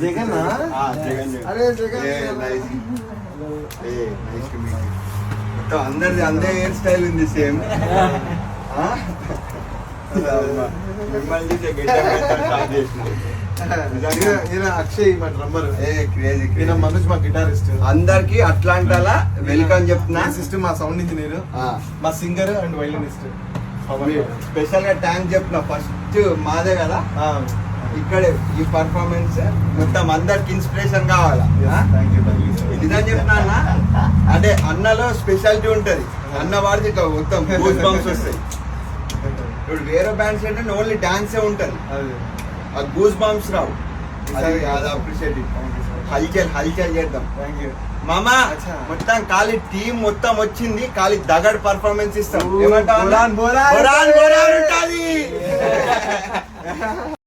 జగన్ అరే జగన్ మొత్తం అందరిది అందే హెయిర్ స్టైల్ ఉంది సేమ్. మిమ్మల్ని అక్షయ్ మా డ్రమ్మర్, మనోజ్ మా గిటారిస్ట్. అందరికి అట్లాంటాలా వెల్కమ్ చెప్తున్నా. సిస్టమ్ మా సౌండ్ ఇంజనీర్, మా సింగర్ అండ్ వైలినిస్ట్. స్పెషల్ గా థ్యాంక్స్ చెప్తున్నా. ఫస్ట్ మాదే కదా ఇక్కడే ఈ పర్ఫార్మెన్స్ మొత్తం అందరికి ఇన్స్పిరేషన్ కావాలా. ఇదని చెప్తున్నా అన్న. అంటే అన్నలో స్పెషాలిటీ ఉంటది. అన్న వాడికి మొత్తం గూస్ బంప్స్ వస్తాయి. ఇప్పుడు వేరే బ్యాండ్స్ అంటే ఓన్లీ డాన్సే ఉంటది, ఆ గూస్ బంప్స్ రావు. అది అప్రిషియేట్. హల్చల్ చేద్దాం మామా. మొత్తం ఖాళీ టీం మొత్తం వచ్చింది, ఖాళీ దగడ్ పర్ఫార్మెన్స్ ఇస్తాం. ఏమంటావు?